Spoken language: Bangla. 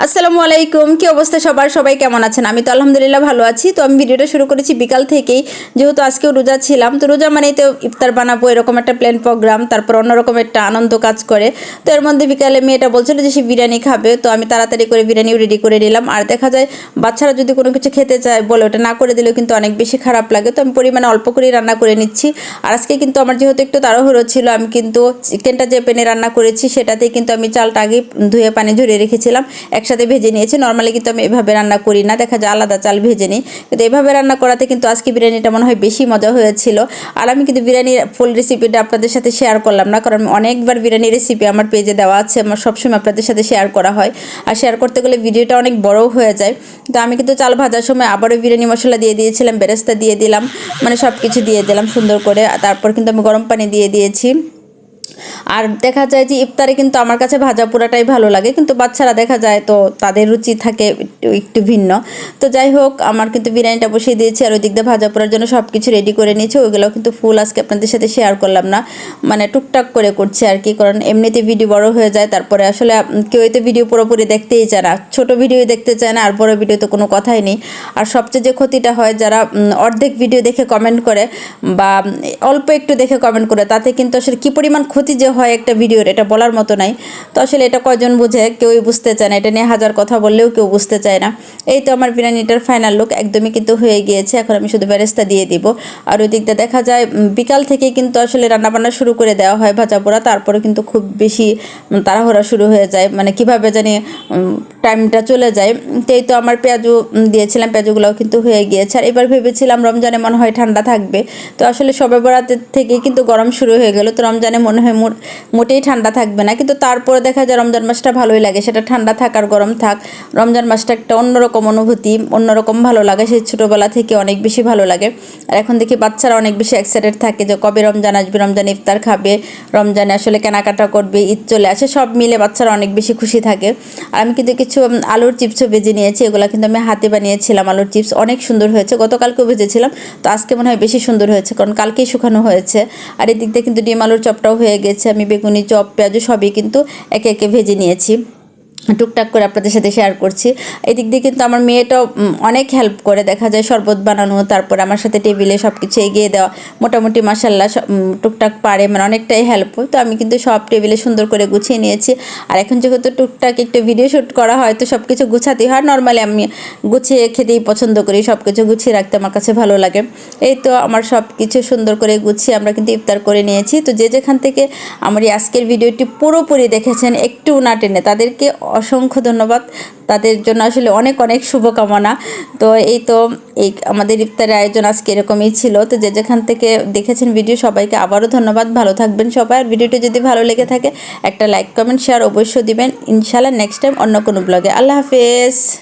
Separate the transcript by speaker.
Speaker 1: আসসালামু আলাইকুম, কি অবস্থা সবার? সবাই কেমন আছেন? আমি তো আলহামদুলিল্লাহ ভালো আছি। তো আমি ভিডিওটা শুরু করেছি বিকাল থেকেই, যেহেতু আজকেও রোজা ছিলাম। তো রোজা মানেই তো ইফতার বানাবো, এরকম একটা প্ল্যান প্রোগ্রাম, তারপর অন্যরকম একটা আনন্দ কাজ করে। তো এর মধ্যে বিকালে মেয়েটা বলছিল যে সে বিরিয়ানি খাবে, তো আমি তাড়াতাড়ি করে বিরিয়ানিও রেডি করে নিলাম। আর দেখা যায় বাচ্চারা যদি কোনো কিছু খেতে চায় বলে, ওটা না করে দিলেও কিন্তু অনেক বেশি খারাপ লাগে। তো আমি পরিমাণে অল্প করেই রান্না করে নিচ্ছি। আর আজকে কিন্তু আমার যেহেতু একটু তাড়াহুড়ো ছিল, আমি কিন্তু চিকেনটা যে প্যানে রান্না করেছি সেটাতে কিন্তু আমি চালটা আগে ধুয়ে পানি ঝরিয়ে রেখেছিলাম, একসাথে ভেজে নিয়েছি। নর্মালি কিন্তু আমি এভাবে রান্না করি না, দেখা যায় আলাদা চাল ভেজে নিই, কিন্তু এভাবে রান্না করাতে কিন্তু আজকে বিরিয়ানিটা মনে হয় বেশি মজা হয়েছিল। আর আমি কিন্তু বিরিয়ানির ফুল রেসিপিটা আপনাদের সাথে শেয়ার করলাম না, কারণ অনেকবার বিরিয়ানির রেসিপি আমার পেজে দেওয়া আছে, আমার সবসময় আপনাদের সাথে শেয়ার করা হয়। আর শেয়ার করতে গেলে ভিডিওটা অনেক বড় হয়ে যায়। তো আমি কিন্তু চাল ভাজার সময় আবারও বিরিয়ানি মশলা দিয়ে দিয়েছিলাম, বেরেস্তা দিয়ে দিলাম, মানে সব কিছু দিয়ে দিলাম সুন্দর করে। তারপর কিন্তু আমি গরম পানি দিয়ে দিয়েছি। আর দেখা যায় যে ইফতারে কিন্তু আমার কাছে ভাজা পোড়াটাই ভালো লাগে, কিন্তু বাচ্চারা দেখা যায় তো তাদের রুচি থাকে একটু ভিন্ন। তো যাই হোক, আমার কিন্তু বিরিয়ানিটা বসিয়ে দিয়েছি, আর ওই দিক দিয়ে ভাজা পোড়ার জন্য সব কিছু রেডি করে নিয়েছি। ওইগুলো কিন্তু ফুল আজকে আপনাদের সাথে শেয়ার করলাম না, মানে টুকটাক করে করছি আর কি, কারণ এমনিতে ভিডিও বড় হয়ে যায়। তারপরে আসলে কেউ তো ভিডিও পুরোপুরি দেখতেই চায় না, ছোটো ভিডিও দেখতে চায় না, আর বড় ভিডিও তো কোনো কথাই নেই। আর সবচেয়ে যে ক্ষতিটা হয়, যারা অর্ধেক ভিডিও দেখে কমেন্ট করে বা অল্প একটু দেখে কমেন্ট করে, তাতে কিন্তু আসলে কী পরিমাণ ক্ষতি যে হয় একটা ভিডিওর, এটা বলার মতো নাই। তো আসলে এটা কয়জন বুঝে, কেউই বুঝতে চায় না, এটা নিয়ে হাজার কথা বললেও কেউ বুঝতে চায় না। এই তো আমার বিরিয়ানিটার ফাইনাল লুক একদমই কিন্তু হয়ে গিয়েছে। এখন আমি শুধু বেরেস্তা দিয়ে দিব। আর ওই দিকটা দেখা যায় বিকাল থেকে কিন্তু আসলে রান্নাবান্না শুরু করে দেওয়া হয় ভাজা পোড়া, তারপরে কিন্তু খুব বেশি তাড়াহুড়া শুরু হয়ে যায়, মানে কিভাবে জানি টাইমটা চলে যায়। তো এই তো আমার পেঁয়াজু দিয়েছিলাম, পেঁয়াজুগুলোও কিন্তু হয়ে গিয়েছে। আর এবার ভেবেছিলাম রমজানে মনে হয় ঠান্ডা থাকবে, তো আসলে শবে বরাতের থেকে কিন্তু গরম শুরু হয়ে গেল। তো রমজানে মনে হয় মোটেই ঠান্ডা থাকবে না, কিন্তু তারপরে দেখা যায় রমজান মাসটা ভালোই লাগে, সেটা ঠান্ডা থাক আর গরম থাক। রমজান মাসটা একটা অন্যরকম অনুভূতি, অন্যরকম ভালো লাগে, সেই ছোটোবেলা থেকে অনেক বেশি ভালো লাগে। আর এখন দেখি বাচ্চারা অনেক বেশি এক্সাইটেড থাকে যে কবে রমজান আসবে, রমজানে ইফতার খাবে, রমজানে আসলে কেনাকাটা করবে, ঈদ চলে আসে, সব মিলে বাচ্চারা অনেক বেশি খুশি থাকে। আর আমি কিন্তু কিছু আলুর চিপসও ভেজে নিয়েছি, এগুলো কিন্তু আমি হাতে বানিয়েছিলাম। আলুর চিপস অনেক সুন্দর হয়েছে, গতকালকেও ভেজেছিলাম, তো আজকে মনে হয় বেশি সুন্দর হয়েছে, কারণ কালকেই শুকানো হয়েছে। আর এদিক দিয়ে কিন্তু ডিম আলুর চপটাও হয়ে গেছে, আমি বেগুনি চপ পেঁয়াজু সবই কিন্তু একে একে ভেজে নিয়েছি, টুকটাক করে আপনাদের সাথে শেয়ার করছি। এদিক দিয়ে কিন্তু আমার মেয়েটাও অনেক হেল্প করে, দেখা যায় শরবত বানানো, তারপর আমার সাথে টেবিলে সব কিছু এগিয়ে দেওয়া, মোটামুটি মাসাল্লাহ টুকটাক পারে, মানে অনেকটাই হেল্প। তো আমি কিন্তু সব টেবিলে সুন্দর করে গুছিয়ে নিয়েছি। আর এখন যেহেতু টুকটাক একটু ভিডিও শ্যুট করা হয়, তো সব কিছু গুছাতেই হয়। নর্মালি আমি গুছিয়ে খেতেই পছন্দ করি, সব কিছু গুছিয়ে রাখতে আমার কাছে ভালো লাগে। এই তো আমার সব কিছু সুন্দর করে গুছিয়ে আমরা কিন্তু ইফতার করে নিয়েছি। তো যে যেখান থেকে আমার এই আজকের ভিডিওটি পুরোপুরি দেখেছেন একটু না টেনে, তাদেরকে অসংখ্য ধন্যবাদ, তাদের জন্য আসলে অনেক অনেক শুভকামনা। তো এই তো এই আমাদের ইফতারের আয়োজন আজকে এরকমই ছিল। তো যে যেখান থেকে দেখেছেন ভিডিও, সবাইকে আবারও ধন্যবাদ, ভালো থাকবেন সবাই। আর ভিডিওটি যদি ভালো লেগে থাকে একটা লাইক কমেন্ট শেয়ার অবশ্যই দিবেন। ইনশাআল্লাহ নেক্সট টাইম অন্য কোনো ব্লগে। আল্লাহ হাফেজ।